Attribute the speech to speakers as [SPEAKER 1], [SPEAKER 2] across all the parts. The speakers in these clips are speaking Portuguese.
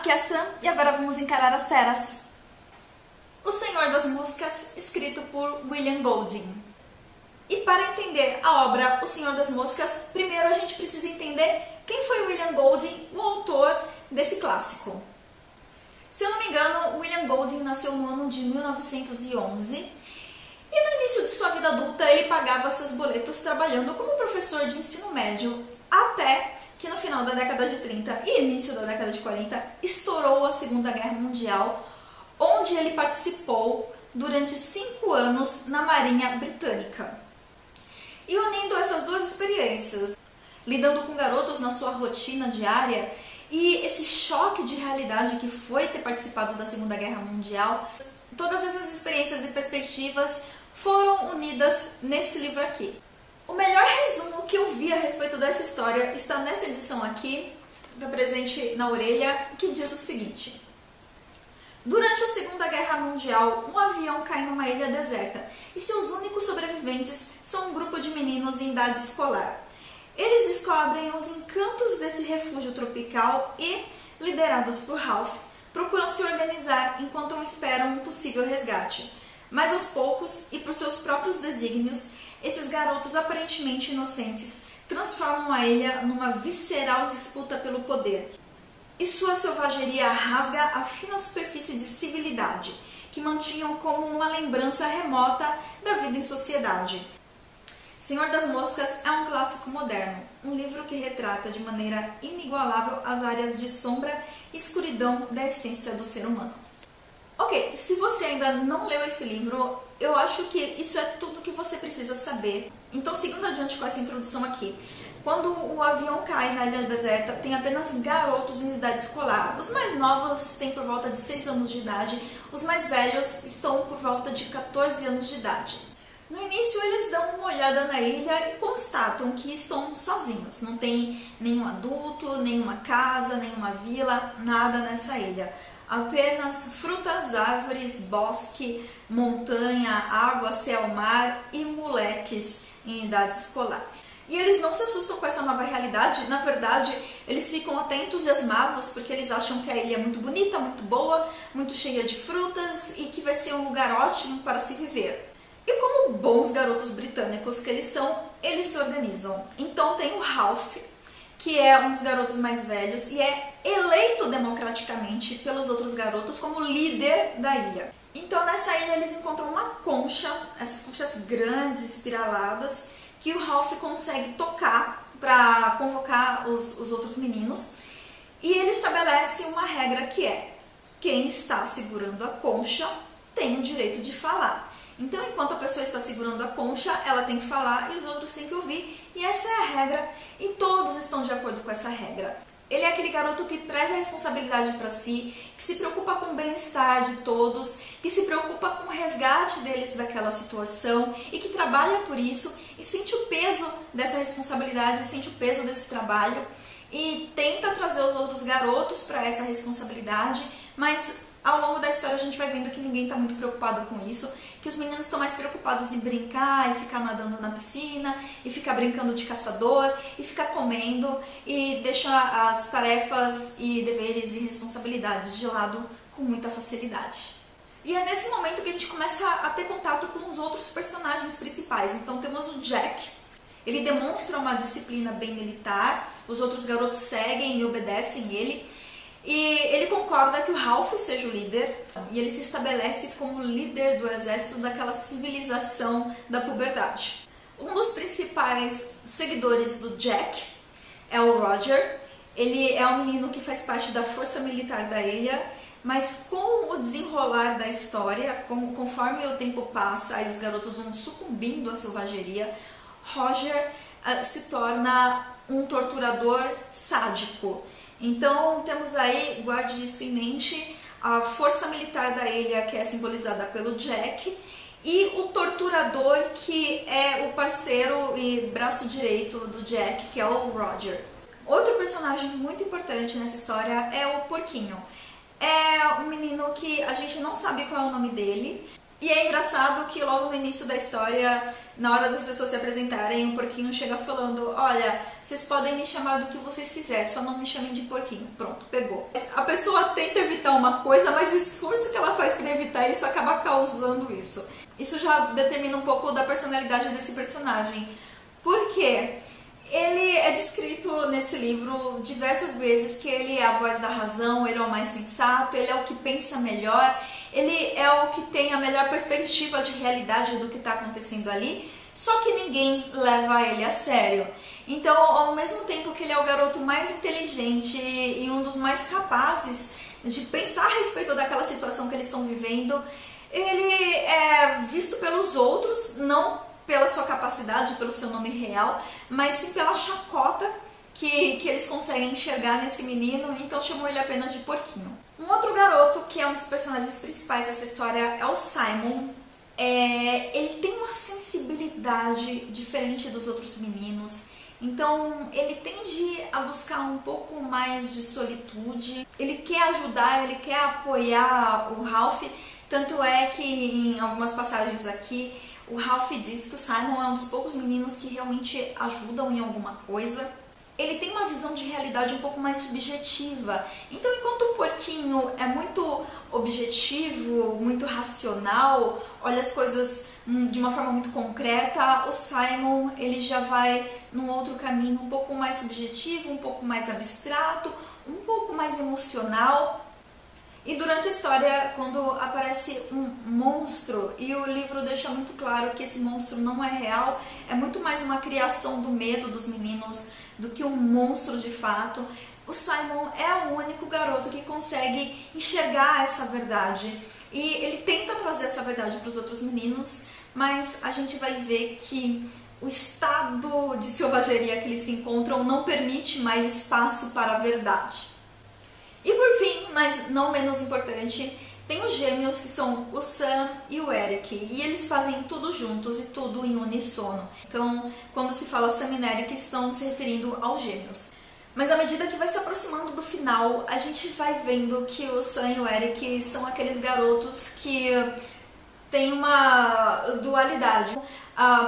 [SPEAKER 1] Aqui é a Sam e agora vamos encarar as feras. O Senhor das Moscas, escrito por William Golding. E para entender a obra O Senhor das Moscas, primeiro a gente precisa entender quem foi William Golding, o autor desse clássico. Se eu não me engano, William Golding nasceu no ano de 1911 e no início de sua vida adulta ele pagava seus boletos trabalhando como professor de ensino médio, até que no final da década de 30 e início da década de 40 estourou a Segunda Guerra Mundial, onde ele participou durante 5 anos na Marinha Britânica. E unindo essas duas experiências, lidando com garotos na sua rotina diária e esse choque de realidade que foi ter participado da Segunda Guerra Mundial, todas essas experiências e perspectivas foram unidas nesse livro aqui. O melhor resumo que eu vi a respeito dessa história está nessa edição aqui, da presente na orelha, que diz o seguinte: durante a Segunda Guerra Mundial, um avião cai numa ilha deserta e seus únicos sobreviventes são um grupo de meninos em idade escolar. Eles descobrem os encantos desse refúgio tropical e, liderados por Ralph, procuram se organizar enquanto esperam um possível resgate. Mas aos poucos, e por seus próprios desígnios, esses garotos aparentemente inocentes transformam a ilha numa visceral disputa pelo poder. E sua selvageria rasga a fina superfície de civilidade, que mantinham como uma lembrança remota da vida em sociedade. Senhor das Moscas é um clássico moderno, um livro que retrata de maneira inigualável as áreas de sombra e escuridão da essência do ser humano. Ok, se você ainda não leu esse livro, eu acho que isso é tudo que você precisa saber. Então, seguindo adiante com essa introdução aqui, quando o avião cai na ilha deserta, tem apenas garotos em idade escolar. Os mais novos têm por volta de 6 anos de idade, os mais velhos estão por volta de 14 anos de idade. No início, eles dão uma olhada na ilha e constatam que estão sozinhos. Não tem nenhum adulto, nenhuma casa, nenhuma vila, nada nessa ilha. Apenas frutas, árvores, bosque, montanha, água, céu, mar e moleques em idade escolar. E eles não se assustam com essa nova realidade, na verdade, eles ficam até entusiasmados porque eles acham que a ilha é muito bonita, muito boa, muito cheia de frutas e que vai ser um lugar ótimo para se viver. E como bons garotos britânicos que eles são, eles se organizam. Então tem o Ralph, que é um dos garotos mais velhos e é eleito democraticamente pelos outros garotos como líder da ilha. Então nessa ilha eles encontram uma concha, essas conchas grandes, espiraladas, que o Ralph consegue tocar para convocar os outros meninos. E ele estabelece uma regra que é: quem está segurando a concha tem o direito de falar. Então, enquanto a pessoa está segurando a concha, ela tem que falar e os outros têm que ouvir. E essa é a regra, e todos estão de acordo com essa regra. Ele é aquele garoto que traz a responsabilidade para si, que se preocupa com o bem-estar de todos, que se preocupa com o resgate deles daquela situação e que trabalha por isso e sente o peso dessa responsabilidade, sente o peso desse trabalho e tenta trazer os outros garotos para essa responsabilidade, mas ao longo da história a gente vai vendo que ninguém está muito preocupado com isso, que os meninos estão mais preocupados em brincar e ficar nadando na piscina, e ficar brincando de caçador, e ficar comendo, e deixa as tarefas e deveres e responsabilidades de lado com muita facilidade. E é nesse momento que a gente começa a ter contato com os outros personagens principais. Então temos o Jack. Ele demonstra uma disciplina bem militar, os outros garotos seguem e obedecem ele. E ele concorda que o Ralph seja o líder e ele se estabelece como líder do exército daquela civilização da puberdade. Um dos principais seguidores do Jack é o Roger. Ele é um menino que faz parte da força militar da ilha, mas com o desenrolar da história, conforme o tempo passa e os garotos vão sucumbindo à selvageria, Roger se torna um torturador sádico. Então temos aí, guarde isso em mente, a força militar da ilha, que é simbolizada pelo Jack, e o torturador, que é o parceiro e braço direito do Jack, que é o Roger. Outro personagem muito importante nessa história é o Porquinho. É um menino que a gente não sabe qual é o nome dele, E é engraçado que logo no início da história, na hora das pessoas se apresentarem, o porquinho chega falando: olha, vocês podem me chamar do que vocês quiserem, só não me chamem de porquinho. Pronto, pegou. pessoa tenta evitar uma coisa, mas o esforço que ela faz para evitar isso acaba causando isso. Isso já determina um pouco da personalidade desse personagem. Por quê? Ele é descrito nesse livro diversas vezes que ele é a voz da razão, ele é o mais sensato, ele é o que pensa melhor, ele é o que tem a melhor perspectiva de realidade do que está acontecendo ali, só que ninguém leva ele a sério. Então, ao mesmo tempo que ele é o garoto mais inteligente e um dos mais capazes de pensar a respeito daquela situação que eles estão vivendo, ele é visto pelos outros, não pela sua capacidade, pelo seu nome real, mas sim pela chacota que eles conseguem enxergar nesse menino, então chamam ele apenas de porquinho. Um outro garoto que é um dos personagens principais dessa história é o Simon. Ele tem uma sensibilidade diferente dos outros meninos, então ele tende a buscar um pouco mais de solitude, ele quer ajudar, ele quer apoiar o Ralph, tanto é que em algumas passagens aqui o Ralph diz que o Simon é um dos poucos meninos que realmente ajudam em alguma coisa. Ele tem uma visão de realidade um pouco mais subjetiva. Então, enquanto o porquinho é muito objetivo, muito racional, olha as coisas de uma forma muito concreta, o Simon ele já vai num outro caminho um pouco mais subjetivo, um pouco mais abstrato, um pouco mais emocional. E durante a história, quando aparece um monstro, e o livro deixa muito claro que esse monstro não é real, é muito mais uma criação do medo dos meninos do que um monstro de fato, o Simon é o único garoto que consegue enxergar essa verdade. E ele tenta trazer essa verdade para os outros meninos, mas a gente vai ver que o estado de selvageria que eles se encontram não permite mais espaço para a verdade. E por fim, mas não menos importante, tem os gêmeos que são o Sam e o Eric, e eles fazem tudo juntos e tudo em uníssono. Então, quando se fala Sam e Eric, estão se referindo aos gêmeos. Mas à medida que vai se aproximando do final, a gente vai vendo que o Sam e o Eric são aqueles garotos que têm uma dualidade.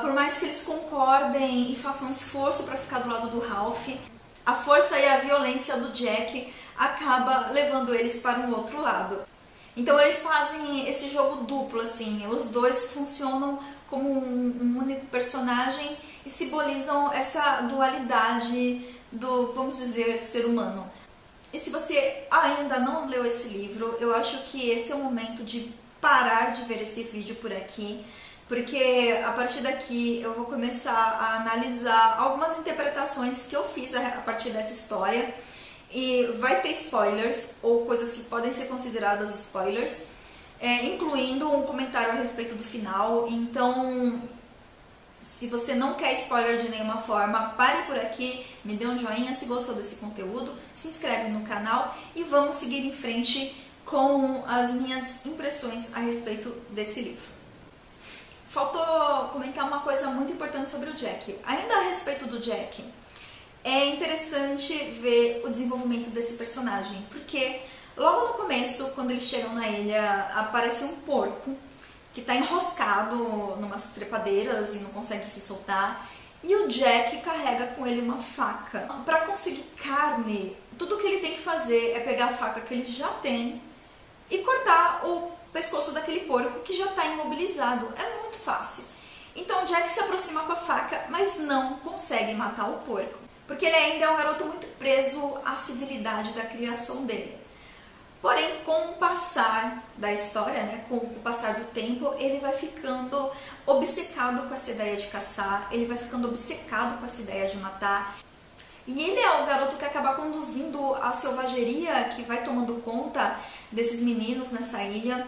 [SPEAKER 1] Por mais que eles concordem e façam esforço para ficar do lado do Ralph, a força e a violência do Jack acaba levando eles para um outro lado. Então eles fazem esse jogo duplo, assim, os dois funcionam como um único personagem e simbolizam essa dualidade do, vamos dizer, ser humano. E se você ainda não leu esse livro, eu acho que esse é o momento de parar de ver esse vídeo por aqui, porque a partir daqui eu vou começar a analisar algumas interpretações que eu fiz a partir dessa história. E vai ter spoilers, ou coisas que podem ser consideradas spoilers, incluindo um comentário a respeito do final. Então, se você não quer spoiler de nenhuma forma, pare por aqui, me dê um joinha se gostou desse conteúdo, se inscreve no canal e vamos seguir em frente com as minhas impressões a respeito desse livro. Faltou comentar uma coisa muito importante sobre o Jack. Ainda a respeito do Jack, é interessante ver o desenvolvimento desse personagem, porque logo no começo, quando eles chegam na ilha, aparece um porco que está enroscado numas trepadeiras e não consegue se soltar, e o Jack carrega com ele uma faca. Para conseguir carne, tudo que ele tem que fazer é pegar a faca que ele já tem e cortar o pescoço daquele porco que já está imobilizado. É muito fácil. Então o Jack se aproxima com a faca, mas não consegue matar o porco, porque ele ainda é um garoto muito preso à civilidade da criação dele. Porém, com o passar da história, né, com o passar do tempo, ele vai ficando obcecado com essa ideia de caçar, ele vai ficando obcecado com essa ideia de matar. E ele é o garoto que acaba conduzindo a selvageria que vai tomando conta desses meninos nessa ilha.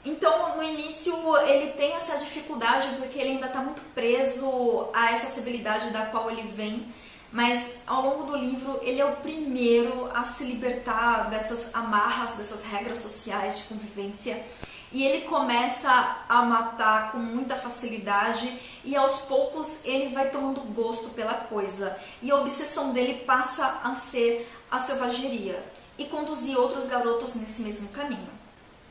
[SPEAKER 1] Então, no início, ele tem essa dificuldade porque ele ainda está muito preso a essa civilidade da qual ele vem, mas ao longo do livro ele é o primeiro a se libertar dessas amarras, dessas regras sociais de convivência, e ele começa a matar com muita facilidade e aos poucos ele vai tomando gosto pela coisa, e a obsessão dele passa a ser a selvageria e conduzir outros garotos nesse mesmo caminho.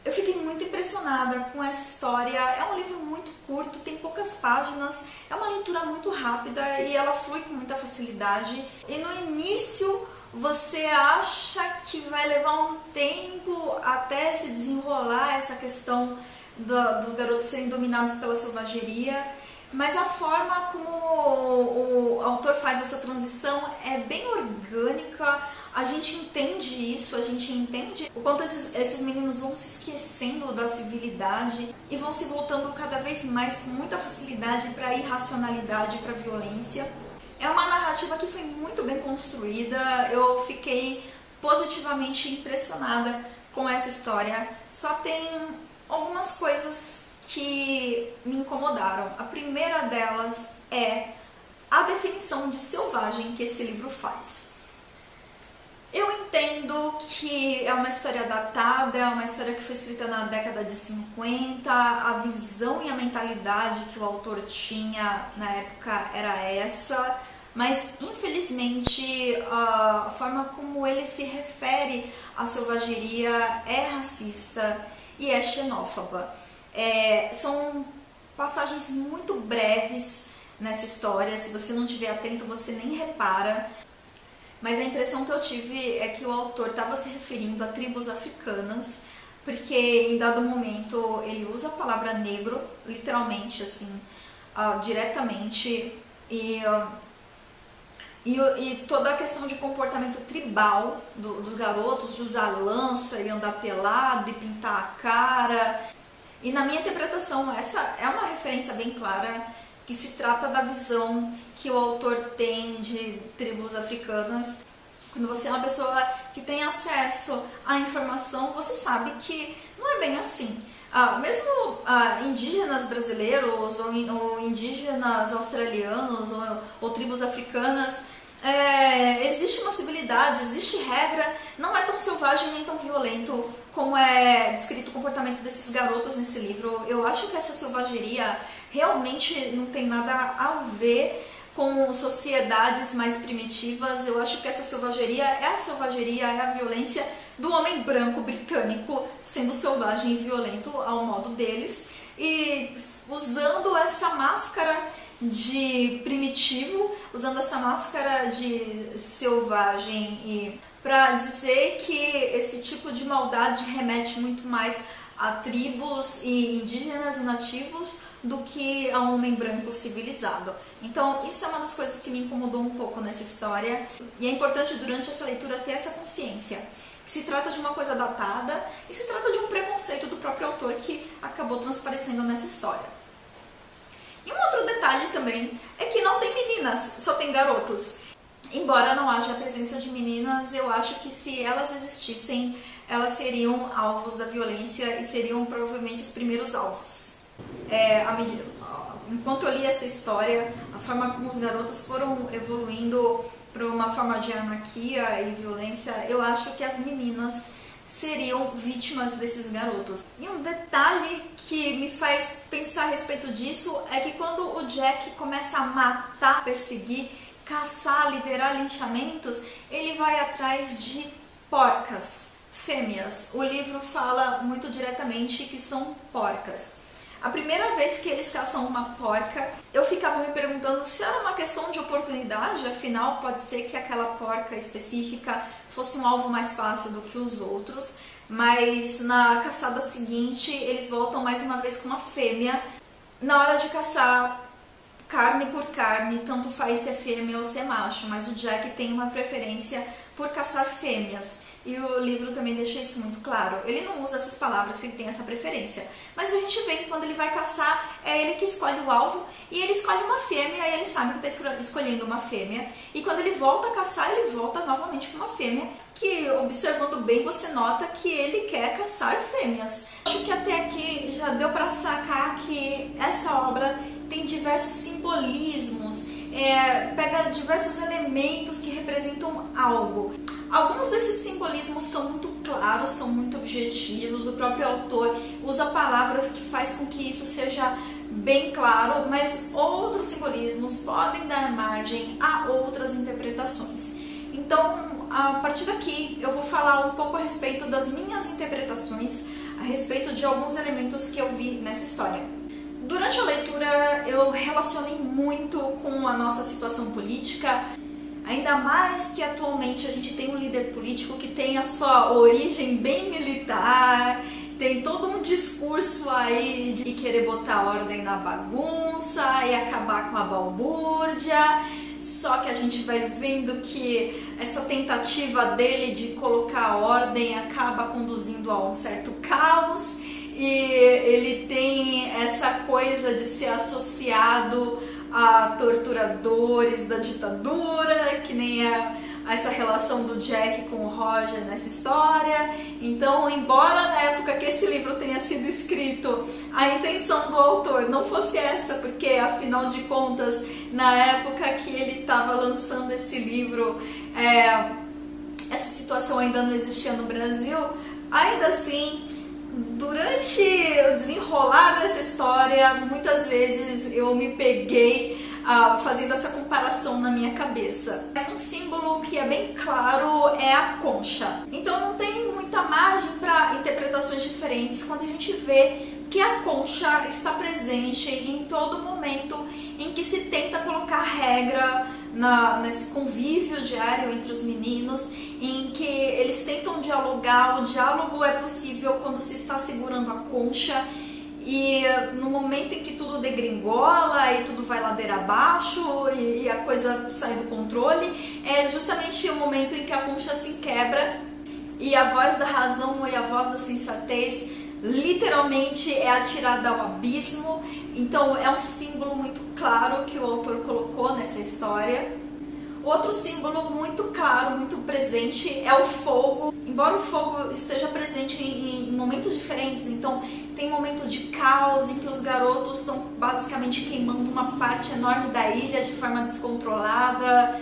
[SPEAKER 1] Eu fiquei muito impressionada com essa história. É um livro muito curto, tem poucas páginas, é uma leitura muito rápida e ela flui com muita facilidade. E no início Você acha que vai levar um tempo até se desenrolar essa questão dos garotos serem dominados pela selvageria, mas a forma como o autor faz essa transição é bem orgânica. A gente entende isso, a gente entende o quanto esses meninos vão se esquecendo da civilidade e vão se voltando cada vez mais com muita facilidade para a irracionalidade, para a violência. É uma narrativa que foi muito bem construída, eu fiquei positivamente impressionada com essa história. Só tem algumas coisas que me incomodaram. A primeira delas é a definição de selvagem que esse livro faz. Eu entendo que é uma história datada, é uma história que foi escrita na década de 50, a visão e a mentalidade que o autor tinha na época era essa, mas infelizmente a forma como ele se refere à selvageria é racista e é xenófoba. São passagens muito breves nessa história, se você não estiver atento você nem repara. Mas a impressão que eu tive é que o autor estava se referindo a tribos africanas, porque em dado momento ele usa a palavra negro, literalmente, assim, diretamente, e toda a questão de comportamento tribal dos garotos, de usar lança e andar pelado e pintar a cara. E na minha interpretação, essa é uma referência bem clara que se trata da visão que o autor tem de tribos africanas. Quando você é uma pessoa que tem acesso à informação, você sabe que não é bem assim. Mesmo indígenas brasileiros ou indígenas australianos ou tribos africanas, existe uma civilidade, existe regra, não é tão selvagem nem tão violento como é descrito o comportamento desses garotos nesse livro. Eu acho que essa selvageria realmente não tem nada a ver com sociedades mais primitivas. Eu acho que essa selvageria é a violência do homem branco britânico sendo selvagem e violento ao modo deles e usando essa máscara de primitivo, usando essa máscara de selvagem e para dizer que esse tipo de maldade remete muito mais a tribos e indígenas e nativos do que a um homem branco civilizado. Então isso é uma das coisas que me incomodou um pouco nessa história e é importante durante essa leitura ter essa consciência que se trata de uma coisa datada e se trata de um preconceito do próprio autor que acabou transparecendo nessa história. E um outro detalhe também é que não tem meninas, só tem garotos. Embora não haja a presença de meninas, eu acho que se elas existissem, elas seriam alvos da violência e seriam provavelmente os primeiros alvos. Enquanto eu li essa história, a forma como os garotos foram evoluindo para uma forma de anarquia e violência, eu acho que as meninas seriam vítimas desses garotos. E um detalhe que me faz pensar a respeito disso é que quando o Jack começa a matar, perseguir, caçar, liderar linchamentos, ele vai atrás de porcas, fêmeas. O livro fala muito diretamente que são porcas. A primeira vez que eles caçam uma porca, eu ficava me perguntando se era uma questão de oportunidade, afinal pode ser que aquela porca específica fosse um alvo mais fácil do que os outros, mas na caçada seguinte eles voltam mais uma vez com uma fêmea. Na hora de caçar carne por carne, tanto faz se é fêmea ou se é macho, mas o Jack tem uma preferência por caçar fêmeas. E o livro também deixa isso muito claro. Ele não usa essas palavras que ele tem essa preferência. Mas a gente vê que quando ele vai caçar, é ele que escolhe o alvo e ele escolhe uma fêmea e ele sabe que está escolhendo uma fêmea. E quando ele volta a caçar, ele volta novamente com uma fêmea, que observando bem você nota que ele quer caçar fêmeas. Acho que até aqui já deu para sacar que essa obra tem diversos simbolismos, pega diversos elementos que representam algo. Alguns desses simbolismos são muito claros, são muito objetivos, o próprio autor usa palavras que faz com que isso seja bem claro, mas outros simbolismos podem dar margem a outras interpretações. Então, a partir daqui, eu vou falar um pouco a respeito das minhas interpretações, a respeito de alguns elementos que eu vi nessa história. Durante a leitura, eu relacionei muito com a nossa situação política. Ainda mais que atualmente a gente tem um líder político que tem a sua origem bem militar, tem todo um discurso aí de querer botar ordem na bagunça e acabar com a balbúrdia. Só que a gente vai vendo que essa tentativa dele de colocar ordem acaba conduzindo a um certo caos, e ele tem essa coisa de ser associado a torturadores da ditadura, que nem essa relação do Jack com o Roger nessa história. Então, embora na época que esse livro tenha sido escrito, a intenção do autor não fosse essa, porque afinal de contas, na época que ele estava lançando esse livro, essa situação ainda não existia no Brasil, ainda assim, durante o desenrolar dessa história, muitas vezes eu me peguei fazendo essa comparação na minha cabeça. Mas um símbolo que é bem claro é a concha. Então não tem muita margem para interpretações diferentes quando a gente vê que a concha está presente em todo momento em que se tenta colocar regra nesse convívio diário entre os meninos, em que eles tentam dialogar. O diálogo é possível quando se está segurando a concha, e no momento em que tudo degringola e tudo vai ladeira abaixo e a coisa sai do controle, é justamente o momento em que a concha se quebra e a voz da razão e a voz da sensatez literalmente é atirada ao abismo. Então é um símbolo muito claro que o autor colocou nessa história. Outro símbolo muito claro, muito presente é o fogo. Embora o fogo esteja presente em momentos diferentes, então tem momentos de caos em que os garotos estão basicamente queimando uma parte enorme da ilha de forma descontrolada.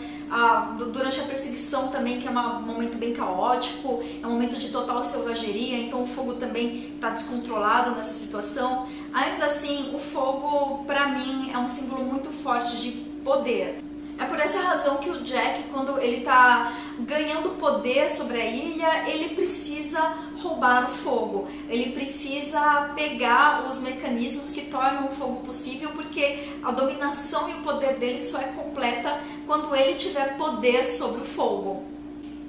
[SPEAKER 1] Durante a perseguição também, que é um momento bem caótico, é um momento de total selvageria, então o fogo também está descontrolado nessa situação. Ainda assim, o fogo, para mim, é um símbolo muito forte de poder. É por essa razão que o Jack, quando ele está ganhando poder sobre a ilha, ele precisa roubar o fogo. Ele precisa pegar os mecanismos que tornam o fogo possível, porque a dominação e o poder dele só é completa quando ele tiver poder sobre o fogo.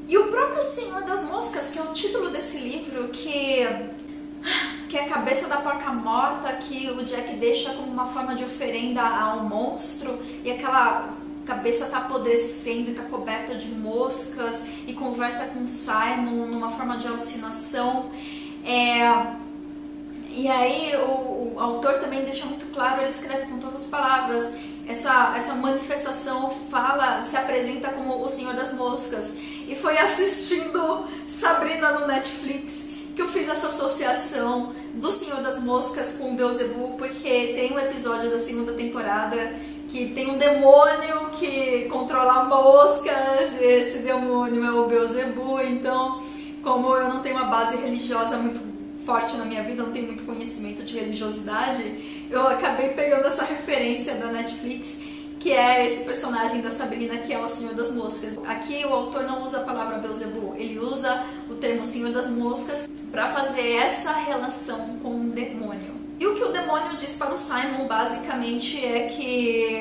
[SPEAKER 1] E o próprio Senhor das Moscas, que é o título desse livro, que é a cabeça da porca morta que o Jack deixa como uma forma de oferenda ao monstro, e aquela cabeça tá apodrecendo e tá coberta de moscas, e conversa com Simon numa forma de alucinação. E aí o autor também deixa muito claro, ele escreve com todas as palavras, essa manifestação se apresenta como o Senhor das Moscas. E foi assistindo Sabrina no Netflix que eu fiz essa associação do Senhor das Moscas com o Beelzebub, porque tem um episódio da segunda temporada que tem um demônio que controla moscas, e esse demônio é o Beelzebub. Então, como eu não tenho uma base religiosa muito forte na minha vida, não tenho muito conhecimento de religiosidade, eu acabei pegando essa referência da Netflix, que é esse personagem da Sabrina, que é o Senhor das Moscas. Aqui o autor não usa a palavra Beelzebub, ele usa o termo Senhor das Moscas para fazer essa relação com o demônio. E o que o demônio diz para o Simon, basicamente, é que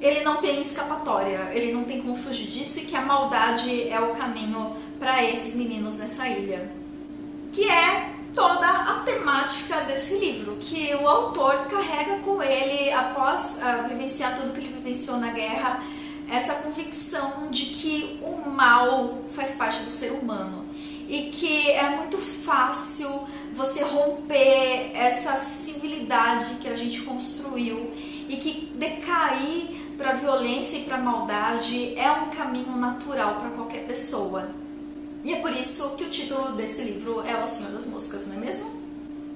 [SPEAKER 1] ele não tem escapatória, ele não tem como fugir disso, e que a maldade é o caminho para esses meninos nessa ilha. Que é toda a temática desse livro, que o autor carrega com ele, após vivenciar tudo que ele vivenciou na guerra, essa convicção de que o mal faz parte do ser humano, e que é muito fácil você romper essa civilidade que a gente construiu, e que decair para a violência e para a maldade é um caminho natural para qualquer pessoa. E é por isso que o título desse livro é O Senhor das Moscas, não é mesmo?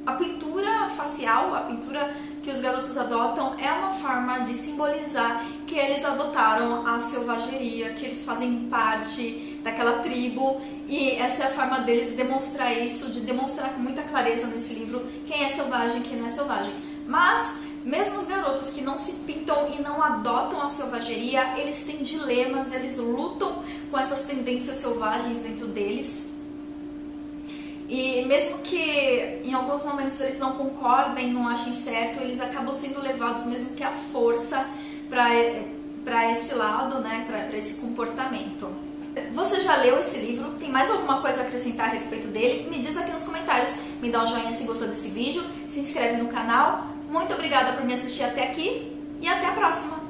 [SPEAKER 1] A pintura facial, a pintura que os garotos adotam, é uma forma de simbolizar que eles adotaram a selvageria, que eles fazem parte daquela tribo, e essa é a forma deles demonstrar isso, de demonstrar com muita clareza nesse livro quem é selvagem e quem não é selvagem. Mas, mesmo os garotos que não se pintam e não adotam a selvageria, eles têm dilemas, eles lutam com essas tendências selvagens dentro deles. E mesmo que em alguns momentos eles não concordem, não achem certo, eles acabam sendo levados, mesmo que à força, para esse lado, né, para esse comportamento. Você já leu esse livro? Tem mais alguma coisa a acrescentar a respeito dele? Me diz aqui nos comentários, me dá um joinha se gostou desse vídeo, se inscreve no canal. Muito obrigada por me assistir até aqui e até a próxima!